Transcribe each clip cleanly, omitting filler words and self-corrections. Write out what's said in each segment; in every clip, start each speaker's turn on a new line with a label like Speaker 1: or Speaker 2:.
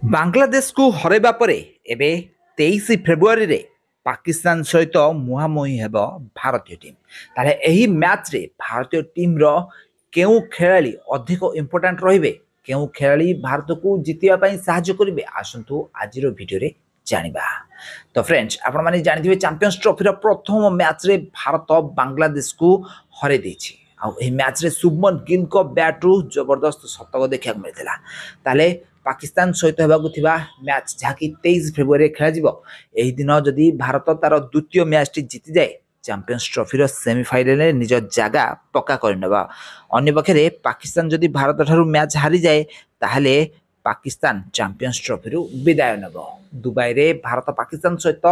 Speaker 1: बांग्लादेश को हरैबा परे एबे 23 फेब्रुआरी रे पाकिस्तान सहित मुहांमुही हेब भारतीय टीम। ताले एही मैच रे भारतीय टीम रो केउ खेलाड़ी अधिक इंपोर्टेंट रहिबे, केउ खेलाड़ी भारत को जितिया पई सहायता करिवे, आसंतु आजिरो वीडियो रे जानिबा। तो फ्रेंड्स, आपण माने जानिथिबे चैंपियंस ट्रॉफी रो प्रथम मैच रे भारत बांग्लादेश को हरै दैछि। आ एही मैच रे शुभमन गिल को बैट रु जबरदस्त शतक देखा मिलथिला। ताले पाकिस्तान सहित होगाकू मैच जहाँकि 23 फेब्रुआरी खेल यही दिन जदि भारत तार द्वितीय मैच टी जीति जाए चैंपियंस ट्रॉफी सेमिफाइनल में निज जगह पक्का करनेबा। अन्य पक्षे पाकिस्तान जदि भारत ठारू मैच हारी जाए ताहले पाकिस्तान चैंपियंस ट्रॉफी विदाय नेब। दुबई रे भारत पाकिस्तान सहित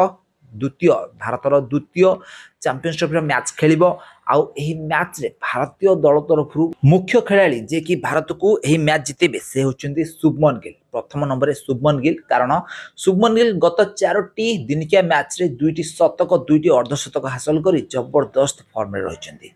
Speaker 1: भारतर द्वितीय चैंपियंस ट्रॉफी मैच खेलिबो। आउ एही मैच रे भारतीय दल तरफ मुख्य खिलाड़ी जे कि भारत को एही मैच जितेबे से होचंदी शुभमन गिल। प्रथम नंबर रे शुभमन गिल, कारण शुभमन गिल गत 4टी दिनिकिया मैच रे 2टी शतक 2टी अर्धशतक हासिल करी जबरदस्त फॉर्म रे रहिचंदी,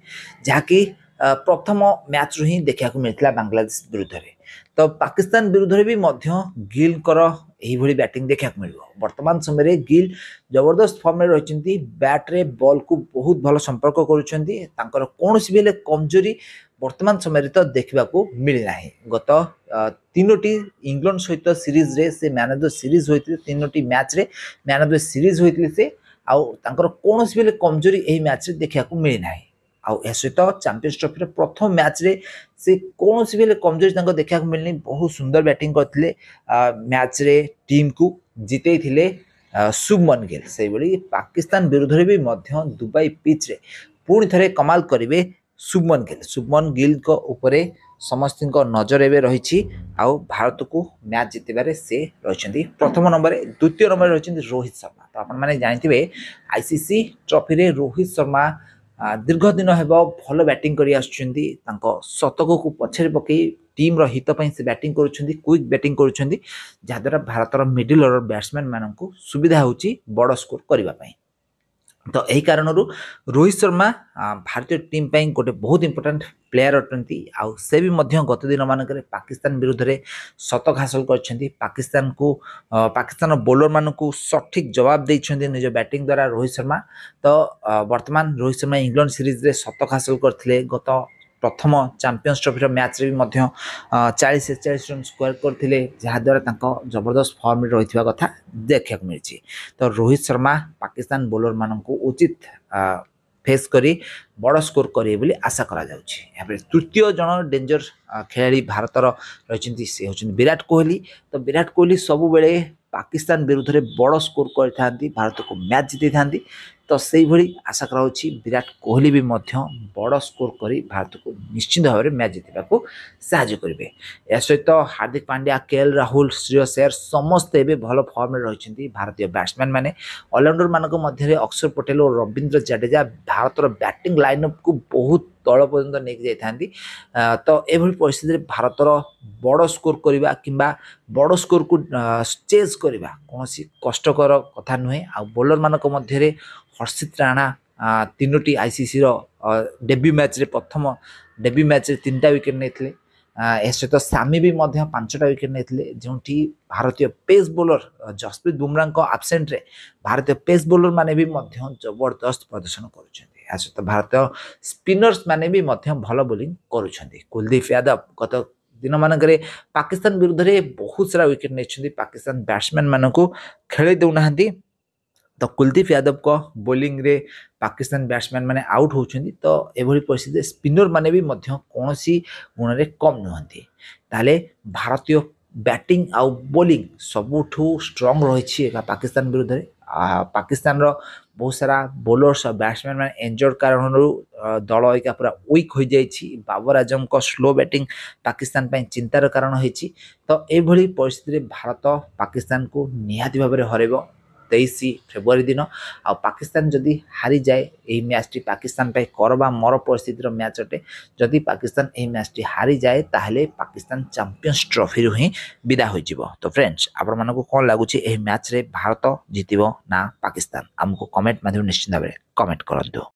Speaker 1: जहाँकि प्रथम मैच रु ही देखा मिलता बांग्लादेश विरुद्ध रे। तो पाकिस्तान विरुद्ध रे भी मध्य गिल कर एही भली बैटिंग देखा मिलिबो। वर्तमान समय रे गिल जबरदस्त फॉर्म रे रहिचंदी, बैट रे बॉल को बहुत भलो संपर्क करूचंदी। तांकर कोनोसी बेले कमजोरी वर्तमान समय रे तो देखा मिली नाही। गत 3टी इंग्लैंड सहित सीरीज रे से मैन ऑफ द सीरीज होइतिले, 3टी मैच रे मैन ऑफ द सीरीज होइतिले से। आउ तांकर कोनोसी बेले कमजोरी एही मैच रे देखा मिली नाही। आउ ए सहित चैंपियंस ट्रॉफी रे प्रथम मैच रे से कोनोसी बेले कमजोरी तांको देखा मिलनी। बहुत सुंदर बैटिंग करथिले, मैच रे टीम को जितेई थिले शुभमन गिल। से बली पाकिस्तान विरुद्ध रे भी मध्य दुबई पिच रे पुणी थरे कमाल करिवे शुभमन गिल। शुभमन गिल को ऊपरे समस्त नजर एवं रही। आउ भारत को मैच जितबारे से रही प्रथम नंबर रे। द्वितीय नंबर रही रोहित शर्मा। तो आपण माने जानथिबे आईसीसी ट्रॉफी रे रोहित शर्मा दीर्घ दिन हेब भल बैटिंग करी आछुछंती। तांको शतक को पछरे पकई टीम रो हित पई से बैटिंग करूछंती, क्विक बैटिंग करूछंती, जहाद्वारा भारतर मिडिल ऑर्डर बैट्समैन माननकु सुविधा होची बड़ स्कोर करबा पई। तो यही कारण रोहित शर्मा भारतीय टीम पे गोटे बहुत इंपोर्टेंट प्लेयर अटंती। आउ से भी मध्य गत दिन मानक पाकिस्तान विरुद्ध रे शतक हासिल करछंती। पाकिस्तान बॉलर मानकु सठिक जवाब देइछंती निज बैटिंग द्वारा रोहित शर्मा। तो वर्तमान रोहित शर्मा इंग्लैंड सीरीज रे शतक हासिल करथिले। गत प्रथम चैंपियंस ट्रॉफी मैच रे भी मध्य 40-41 रन स्कोर करथिले, जहाद्वारा तांको जबरदस्त फॉर्म रे रहिथिबा कथा देखा मिलछि। तो रोहित शर्मा पाकिस्तान बॉलर मानकु उचित फेस करी बड़ स्कोर करे बोली आशा करा जाउछि। यहाँ पे तृतीय जन डेंजर खेलाड़ी भारतर रहिछंती, से होछन विराट कोहली। तो विराट कोहली सब बेले पाकिस्तान विरुद्ध रे बड़ स्कोर करथांती, भारत को मैच जितै थांती। तो से भली आशा कराउछि विराट कोहली भी मध्य बड़ स्कोर करी भारत को निश्चित भाव में मैच जितबा को सहायता करेंगे। या सहित हार्दिक पांड्या, केएल राहुल, श्रेयस अय्यर समस्त एबे भल फॉर्म में रहिछंती। भारतीय बैट्समैन माने ऑलराउंडर मानक मध्य अक्षर पटेल और रविंद्र जडेजा भारतर बैटिंग लाइनअप को बहुत तल पर्यंत नहीं जाइथांती। तो एभली परिस्थिति भारतर बड़ स्कोर करबा किंबा बड़ स्कोर को चेज करबा कोनोसी कष्टकर कथा नुहे। आ बॉलर मानक मध्य हर्षित राणा 3टी आईसीसी रो डेब्यू मैच रे प्रथम डेब्यू मैच रे 3टा विकेट नेथिले। ए सहित सामी भी मध्य 5टा विकेट नेथिले, जोंठी भारतीय पेस बॉलर जसप्रीत बुमराह को एब्सेंट रे भारतीय पेस बॉलर माने भी मध्य जबरदस्त प्रदर्शन करुछंती। आ सहित भारतीय स्पिनर्स माने भी मध्य भल बॉलिंग करुछंती। कुलदीप यादव गत दिन मानकरे पाकिस्तान विरुद्ध रे बहुत सारा विकेट नेछंती, पाकिस्तान बैट्समैन मानकु खेले देउनाहंती। तो कुलदीप यादव को बॉलिंग रे पाकिस्तान बैट्समैन माने आउट होउछंती। तो एभली परिस्थिति स्पिनर माने भी मध्य कोनोसी गुण रे कम नुहंती। ताले भारतीय बैटिंग आउ बॉलिंग सबुठू स्ट्रांग रहिछि पाकिस्तान विरुद्ध रे। पाकिस्तान रो बहुत सारा बॉलर्स और बैट्समैन माने इंजर्ड कारण दल एका पूरा वीक हो जाइछि। बाबर आजम को स्लो बैटिंग पाकिस्तान पे चिंतार कारण होइछि। तो एभली परिस्थिति भारत पाकिस्तान को निहाती भाव में हरेबो 23 फेब्रुआरी दिन। आ पाकिस्तान जदि हारी जाए यही मैच टी पाकिस्तान पे करबा मर परिस्थितिर मैच अटे। जदि पाकिस्तान यही मैच टी हारी जाए ताहले पाकिस्तान चैंपियंस ट्रॉफी रु ही विदा हो जिवो। तो फ्रेंड्स, आपण मानको कोन लागुछि एही मैच रे भारत जितिबो ना पाकिस्तान? हमको कमेंट माध्यम निश्चित भाबरे कमेंट करंतु।